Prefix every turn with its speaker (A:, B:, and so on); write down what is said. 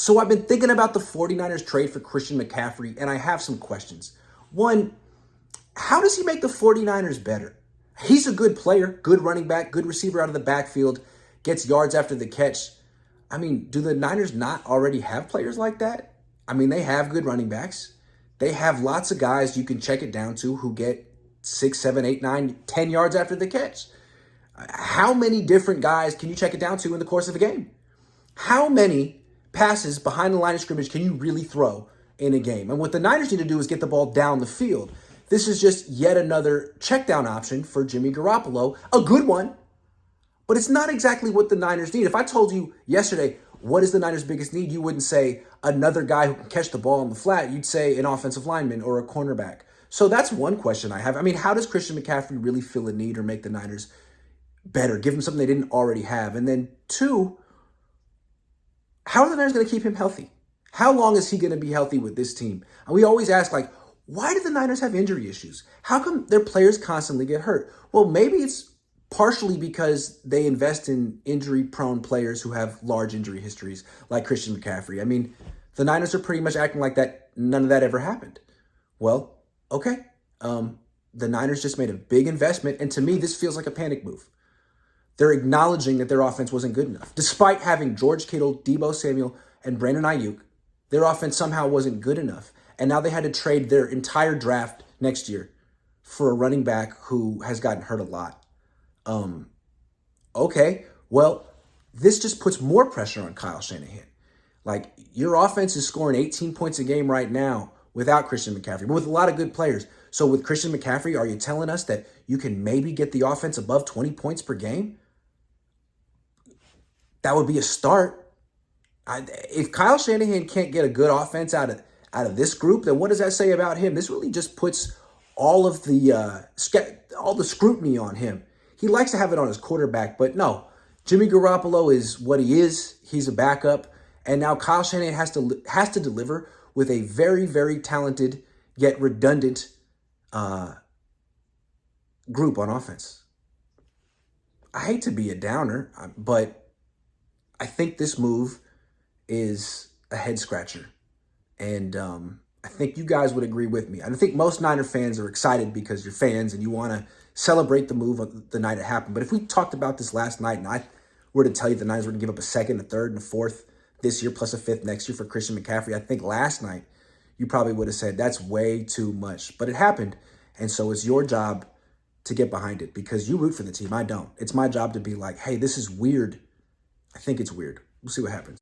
A: So I've been thinking about the 49ers trade for Christian McCaffrey, and I have some questions. One, how does he make the 49ers better? He's a good player, good running back, good receiver out of the backfield, gets yards after the catch. I mean, do the Niners not already have players like that? I mean, they have good running backs. They have lots of guys you can check it down to who get 6, 7, 8, 9, 10 yards after the catch. How many different guys can you check it down to in the course of a game? How many passes behind the line of scrimmage can you really throw in a game? And what the Niners need to do is get the ball down the field. This is just yet another check down option for Jimmy Garoppolo, a good one, but it's not exactly what the Niners need. If I told you yesterday, what is the Niners' biggest need? You wouldn't say another guy who can catch the ball on the flat. You'd say an offensive lineman or a cornerback. So that's one question I have. I mean, how does Christian McCaffrey really fill a need or make the Niners better? Give them something they didn't already have. And then two, how are the Niners going to keep him healthy? How long is he going to be healthy with this team? And we always ask, like, why do the Niners have injury issues? How come their players constantly get hurt? Well, maybe it's partially because they invest in injury-prone players who have large injury histories, like Christian McCaffrey. I mean, the Niners are pretty much acting like that none of that ever happened. Well, okay. The Niners just made a big investment, and to me, this feels like a panic move. They're acknowledging that their offense wasn't good enough. Despite having George Kittle, Deebo Samuel, and Brandon Ayuk, their offense somehow wasn't good enough. And now they had to trade their entire draft next year for a running back who has gotten hurt a lot. Okay, well, this just puts more pressure on Kyle Shanahan. Like, your offense is scoring 18 points a game right now without Christian McCaffrey, but with a lot of good players. So with Christian McCaffrey, are you telling us that you can maybe get the offense above 20 points per game? That would be a start. If Kyle Shanahan can't get a good offense out of this group, then what does that say about him? This really just puts all of the scrutiny on him. He likes to have it on his quarterback, but no. Jimmy Garoppolo is what he is. He's a backup, and now Kyle Shanahan has to deliver with a very, very talented yet redundant group on offense. I hate to be a downer, but I think this move is a head scratcher. And I think you guys would agree with me. I think most Niner fans are excited because you're fans and you want to celebrate the move of the night it happened. But if we talked about this last night and I were to tell you the Niners were going to give up a second, a third, and a fourth this year plus a fifth next year for Christian McCaffrey, I think last night you probably would have said that's way too much. But it happened. And so it's your job to get behind it because you root for the team. I don't. It's my job to be like, hey, this is weird. I think it's weird. We'll see what happens.